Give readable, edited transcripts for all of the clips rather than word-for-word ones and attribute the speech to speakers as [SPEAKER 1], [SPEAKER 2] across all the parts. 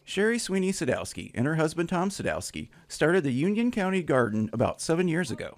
[SPEAKER 1] Sherry Sweeney Sadowski and her husband Tom Sadowski started the Union County Garden about 7 years ago.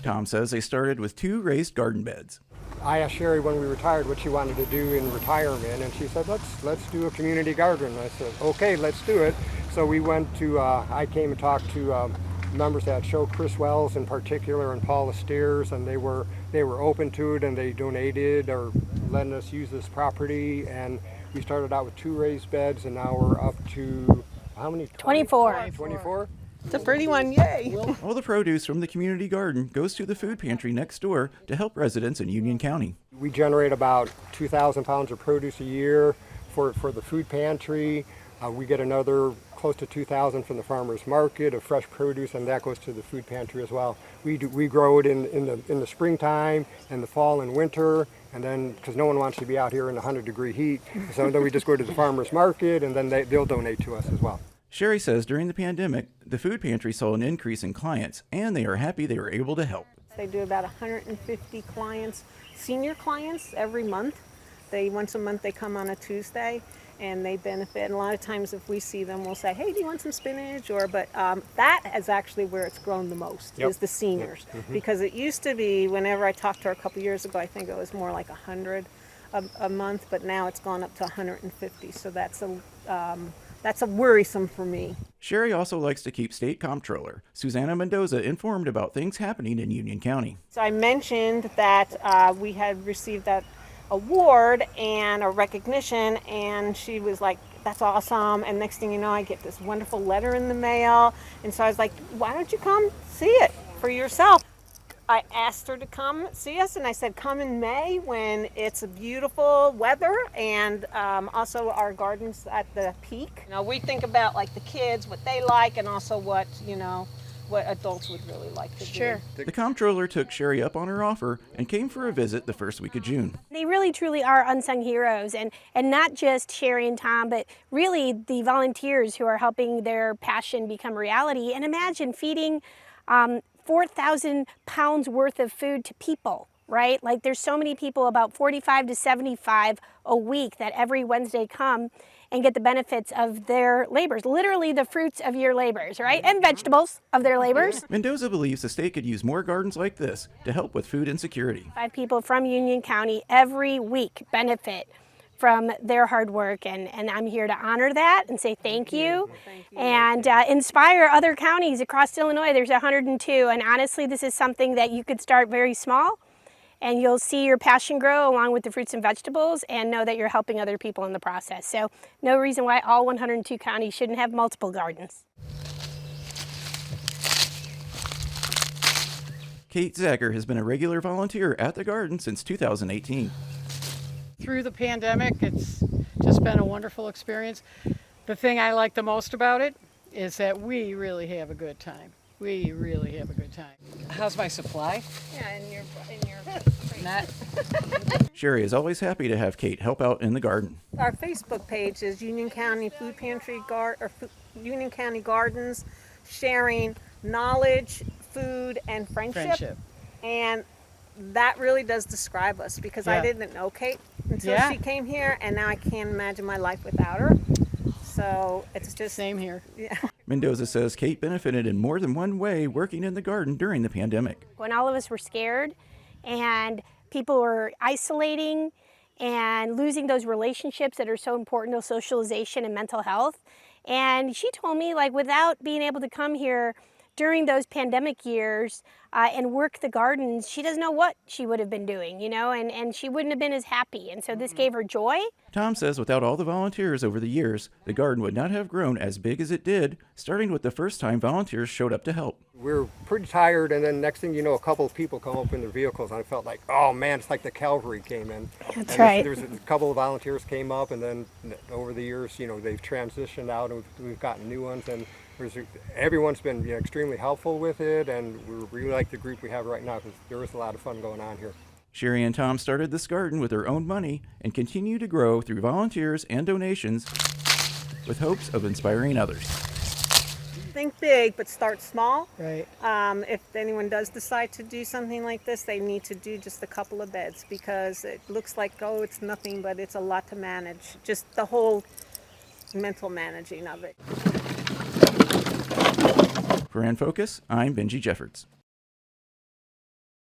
[SPEAKER 1] Tom says they started with 2 raised garden beds.
[SPEAKER 2] I asked Sherry when we retired what she wanted to do in retirement, and she said, let's do a community garden. I said, okay, let's do it. So we went to, I came and talked to members at Show, Chris Wells in particular, and Paula Steers, and they were open to it, and they donated or letting us use this property. And we started out with 2 raised beds, and now we're up to how many?
[SPEAKER 3] 24.
[SPEAKER 2] 24?
[SPEAKER 4] It's a pretty one, yay!
[SPEAKER 1] All the produce from the community garden goes to the food pantry next door to help residents in Union County.
[SPEAKER 2] We generate about 2,000 pounds of produce a year for the food pantry. We get another close to 2,000 from the farmers market of fresh produce, and that goes to the food pantry as well. We grow it in the springtime and the fall and winter, and then because no one wants to be out here in 100-degree heat, so then we just go to the farmers market, and then they'll donate to us as well.
[SPEAKER 1] Sherry says during the pandemic, the food pantry saw an increase in clients, and they are happy they were able to help.
[SPEAKER 3] They do about 150 clients, senior clients, every month. Once a month they come on a Tuesday, and they benefit. And a lot of times if we see them, we'll say, hey, do you want some spinach? But that is actually where it's grown the most, is the seniors. Mm-hmm. Because it used to be, whenever I talked to her a couple years ago, I think it was more like 100 a month, but now it's gone up to 150. So that's a worrisome for me.
[SPEAKER 1] Sherry also likes to keep State Comptroller Susanna Mendoza informed about things happening in Union County.
[SPEAKER 3] So I mentioned that we had received that award and a recognition, and she was like, that's awesome. And next thing you know, I get this wonderful letter in the mail. And so I was like, why don't you come see it for yourself? I asked her to come see us, and I said, come in May when it's a beautiful weather, and also our garden's at the peak. We think about like the kids, what they like, and also what adults would really like to do.
[SPEAKER 1] The comptroller took Sherry up on her offer and came for a visit the first week of June.
[SPEAKER 5] They really truly are unsung heroes, and not just Sherry and Tom, but really the volunteers who are helping their passion become reality. And imagine feeding 4,000 pounds worth of food to people, right? Like there's so many people, about 45 to 75 a week, that every Wednesday come and get the benefits of their labors, literally the fruits of your labors, right? And vegetables of their labors.
[SPEAKER 1] Mendoza believes the state could use more gardens like this to help with food insecurity. 5
[SPEAKER 5] people from Union County every week benefit from their hard work, and I'm here to honor that and say thank you. And inspire other counties across Illinois. There's 102, and honestly, this is something that you could start very small, and you'll see your passion grow along with the fruits and vegetables, and know that you're helping other people in the process. So no reason why all 102 counties shouldn't have multiple gardens.
[SPEAKER 1] Kate Zager has been a regular volunteer at the garden since 2018.
[SPEAKER 4] Through the pandemic, it's just been a wonderful experience. The thing I like the most about it is that we really have a good time. We really have a good time. How's my supply?
[SPEAKER 3] Yeah, in your
[SPEAKER 4] Not.
[SPEAKER 1] Sherry is always happy to have Kate help out in the garden.
[SPEAKER 3] Our Facebook page is Union County Food Pantry Union County Gardens, sharing knowledge, food, and friendship. And that really does describe us, because I didn't know Kate until she came here, and now I can't imagine my life without her. So it's just
[SPEAKER 4] same here.
[SPEAKER 3] Yeah.
[SPEAKER 1] Mendoza says Kate benefited in more than one way working in the garden during the pandemic.
[SPEAKER 5] When all of us were scared and people were isolating and losing those relationships that are so important to socialization and mental health, and she told me, like, without being able to come here during those pandemic years and work the gardens, she doesn't know what she would have been doing, and she wouldn't have been as happy. And so this gave her joy.
[SPEAKER 1] Tom says without all the volunteers over the years, the garden would not have grown as big as it did, starting with the first time volunteers showed up to help.
[SPEAKER 2] We were pretty tired, and then next thing you know, a couple of people come up in their vehicles, and I felt like, oh man, it's like the cavalry came in.
[SPEAKER 5] That's right.
[SPEAKER 2] There's a couple of volunteers came up, and then over the years, they've transitioned out, and we've gotten new ones, and everyone's been extremely helpful with it, and we really like the group we have right now, because there is a lot of fun going on here.
[SPEAKER 1] Sherry and Tom started this garden with their own money and continue to grow through volunteers and donations with hopes of inspiring others.
[SPEAKER 3] think big, but start small.
[SPEAKER 4] Right.
[SPEAKER 3] If anyone does decide to do something like this, they need to do just a couple of beds because it looks like, oh, it's nothing, but it's a lot to manage. Just the whole mental managing of it.
[SPEAKER 1] For InFocus, I'm Benji Jeffords.